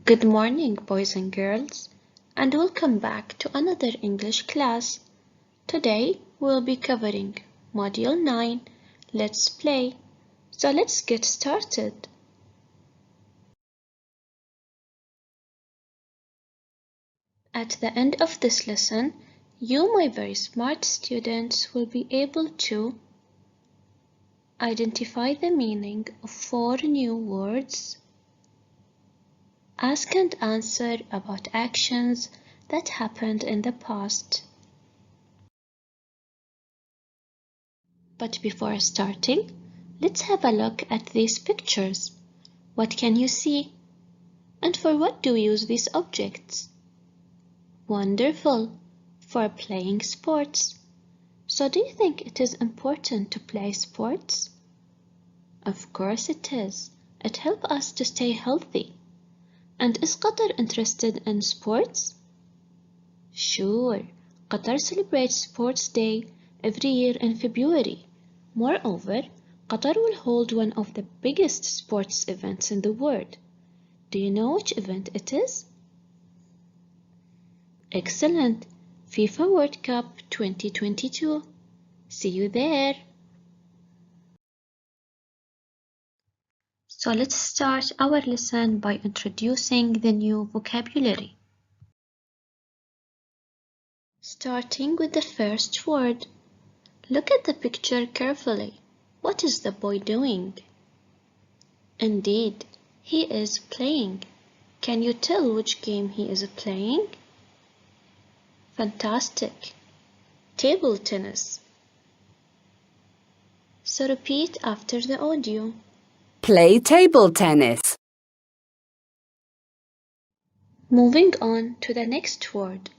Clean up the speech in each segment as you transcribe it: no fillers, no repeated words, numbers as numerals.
Good morning, boys and girls, and welcome back to another English class. Today we'll be covering Module 9, Let's Play. So let's get started. At the end of this lesson, you, my very smart students, will be able to identify the meaning of 4 new words, ask and answer about actions that happened in the past. But before starting, let's have a look at these pictures. What can you see? And for what do we use these objects? Wonderful! For playing sports. So do you think it is important to play sports? Of course it is. It helps us to stay healthy. And is Qatar interested in sports? Sure, Qatar celebrates Sports Day every year in February. Moreover, Qatar will hold one of the biggest sports events in the world. Do you know which event it is? Excellent! FIFA World Cup 2022. See you there! So let's start our lesson by introducing the new vocabulary. Starting with the first word. Look at the picture carefully. What is the boy doing? Indeed, he is playing. Can you tell which game he is playing? Fantastic! Table tennis. So repeat after the audio. Play table tennis. Moving on to the next word.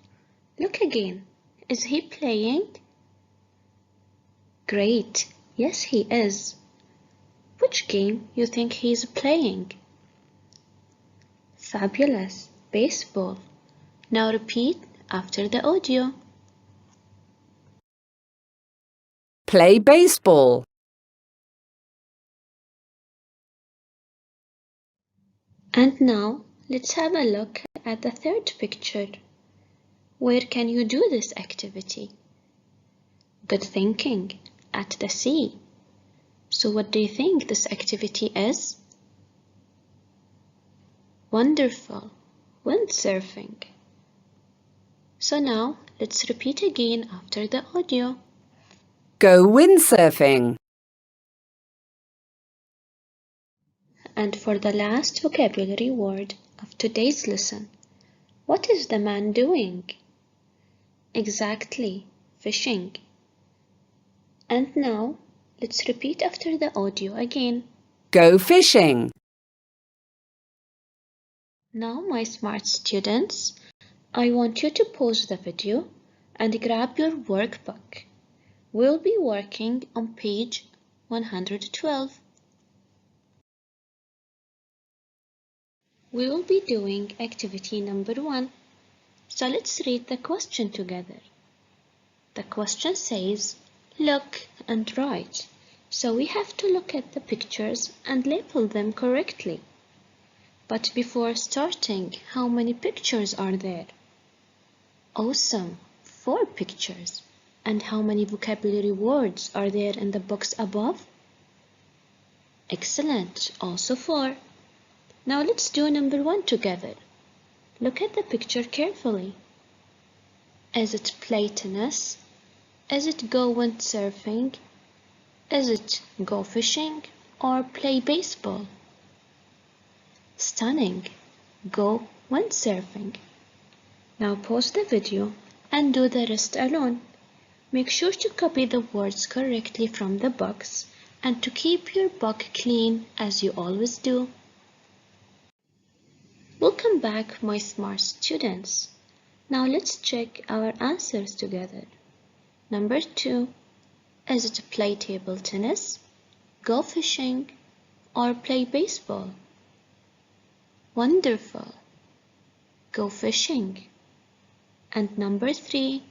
Look again. Is he playing? Great. Yes, he is. Which game you think he's playing? Fabulous. Baseball. Now repeat after the audio. Play baseball. And now let's have a look at the third picture. Where can you do this activity? Good thinking. At the sea. So what do you think this activity is? Wonderful. Windsurfing. So now let's repeat again after the audio. Go windsurfing. And for the last vocabulary word of today's lesson, what is the man doing? Exactly, fishing. And now let's repeat after the audio again. Go fishing. Now, my smart students, I want you to pause the video and grab your workbook. We'll be working on page 112. We will be doing activity number 1. So let's read the question together. The question says, look and write. So we have to look at the pictures and label them correctly. But before starting, how many pictures are there? Awesome! 4 pictures. And how many vocabulary words are there in the box above? Excellent! Also 4. Now let's do number 1 together. Look at the picture carefully. Is it play tennis? Is it go windsurfing? Is it go fishing or play baseball? Stunning! Go windsurfing. Now pause the video and do the rest alone. Make sure to copy the words correctly from the box and to keep your book clean as you always do. Welcome back, my smart students. Now let's check our answers together. Number 2. Is it play table tennis, go fishing, or play baseball? Wonderful! Go fishing. And number 3.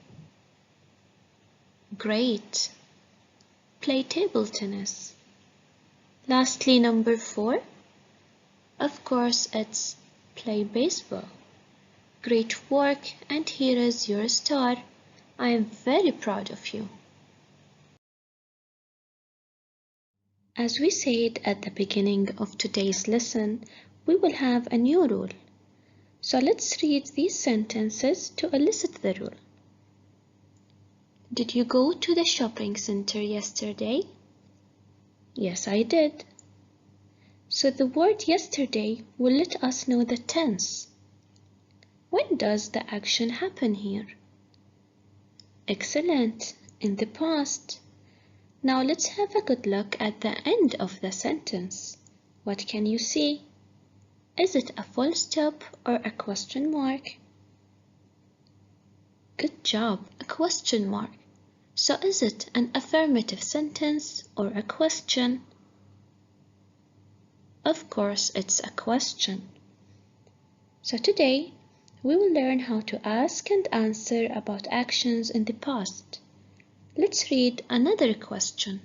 Great! Play table tennis. Lastly, number 4. Of course, it's play baseball. Great work, and here is your star. I am very proud of you. As we said at the beginning of today's lesson, we will have a new rule. So let's read these sentences to elicit the rule. Did you go to the shopping center yesterday? Yes, I did. So the word yesterday will let us know the tense. When does the action happen here? Excellent, in the past. Now let's have a good look at the end of the sentence. What can you see? Is it a full stop or a question mark? Good job, a question mark. So is it an affirmative sentence or a question? Of course, it's a question. So today, we will learn how to ask and answer about actions in the past. Let's read another question.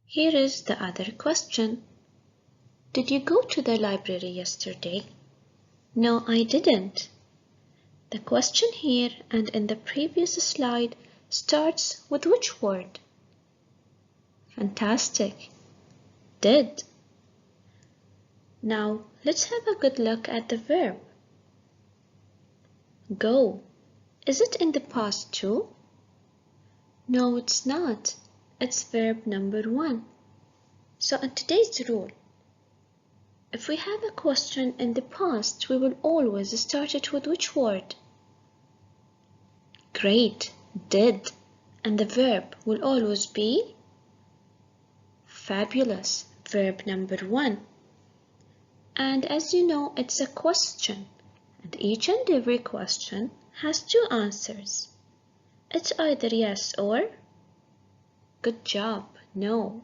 Here is the other question. Did you go to the library yesterday? No, I didn't. The question here and in the previous slide starts with which word? Fantastic. Did. Now let's have a good look at the verb. Go. Is it in the past too? No, it's not. It's verb number 1. So in today's rule, if we have a question in the past, we will always start it with which word? Great, did. And the verb will always be fabulous, verb number 1. And as you know, it's a question, and each and every question has 2 answers. It's either yes or good job, no.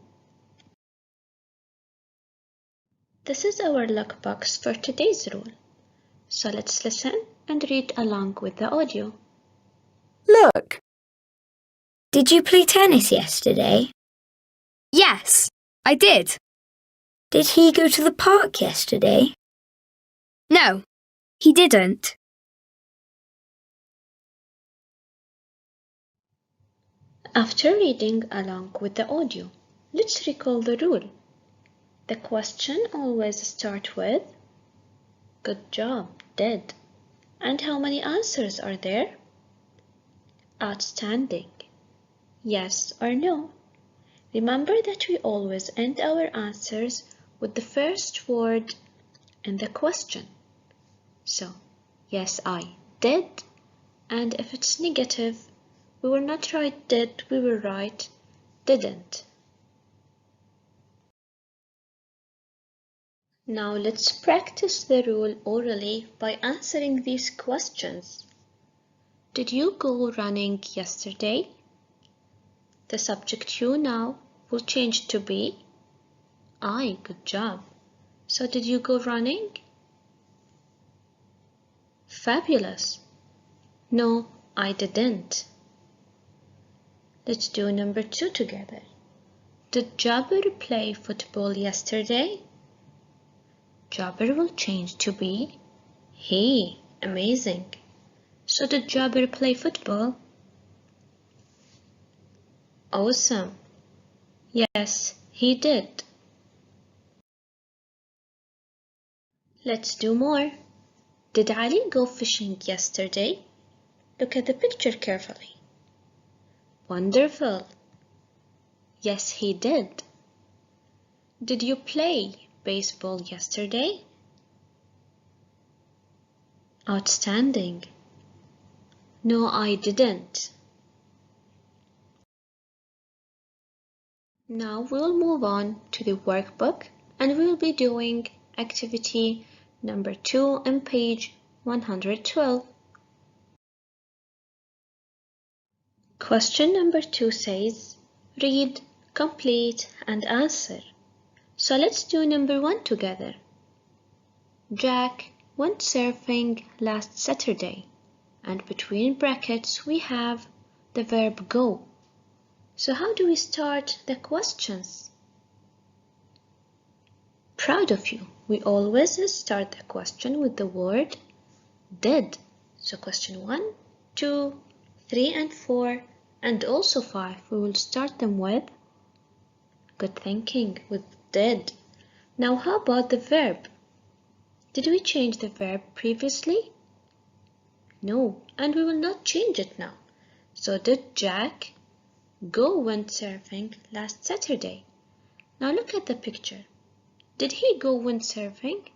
This is our lookbox for today's rule. So let's listen and read along with the audio. Look. Did you play tennis yesterday? Yes, I did. Did he go to the park yesterday? No, he didn't. After reading along with the audio, let's recall the rule. The question always starts with good job, did. And how many answers are there? Outstanding. Yes or no. Remember that we always end our answers with the first word in the question. So, yes, I did. And if it's negative, we will not write did, we will write didn't. Now let's practice the rule orally by answering these questions. Did you go running yesterday? The subject you now will change to be I. Good job. So did you go running? Fabulous. No, I didn't. Let's do number 2 together. Did Jabir play football yesterday? Jabir will change to be he. Amazing. So did Jabir play football? Awesome. Yes, he did. Let's do more. Did Ali go fishing yesterday? Look at the picture carefully. Wonderful. Yes, he did. Did you play baseball yesterday? Outstanding. No, I didn't. Now we'll move on to the workbook and we'll be doing activity number 2 on page 112. Question number 2 says, read, complete and answer. So let's do number 1 together. Jack went surfing last Saturday, and between brackets we have the verb go. So how do we start the questions? proud of you. We always start the question with the word did. So question 1, 2, 3 and 4 and also 5, we will start them with good thinking, with did. Now how about the verb? Did we change the verb previously? No, and we will not change it now. So did Jack go windsurfing last Saturday? Now look at the picture. Did he go windsurfing?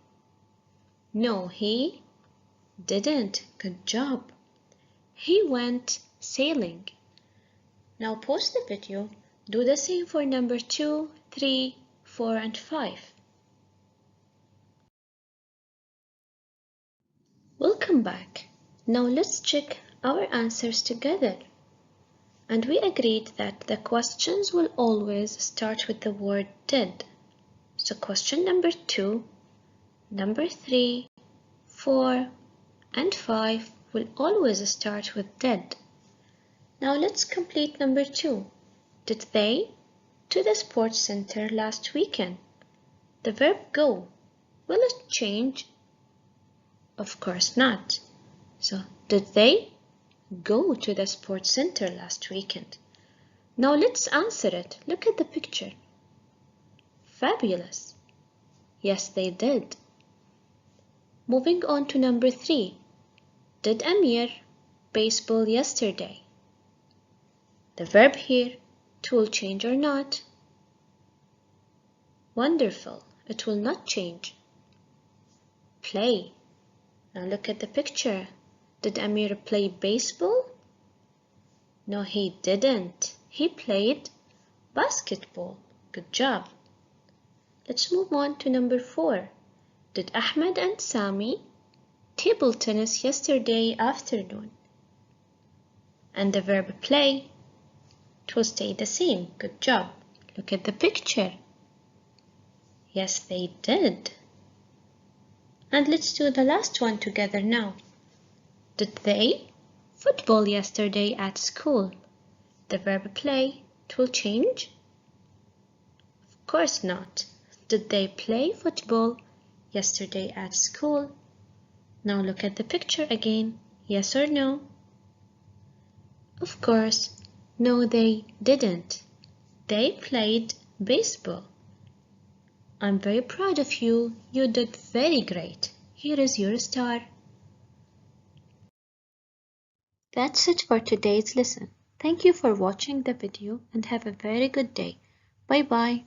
No, he didn't. Good job. He went sailing. Now pause the video. Do the same for number 2, 3, 4 and 5. Welcome back. Now let's check our answers together. And we agreed that the questions will always start with the word did. So question number 2, number 3, 4 and 5 will always start with did. Now let's complete number 2. Did they to the sports center last weekend? The verb go, will it change? Of course not. So did they go to the sports center last weekend? Now let's answer it. Look at the picture. Fabulous. Yes, they did. Moving on to number 3. Did Amir baseball yesterday? The verb here, it will change or not? Wonderful. It will not change. Play. Now look at the picture. Did Amir play baseball? No, he didn't. He played basketball. Good job. Let's move on to number 4. Did Ahmed and Sami table tennis yesterday afternoon? And the verb play, it will stay the same. Good job. Look at the picture. Yes, they did. And let's do the last one together now. Did they football yesterday at school? The verb play, it will change? Of course not. Did they play football yesterday at school? Now look at the picture again. Yes or no? Of course, no, they didn't. They played baseball. I'm very proud of you. You did very great. Here is your star. That's it for today's lesson. Thank you for watching the video and have a very good day. Bye bye.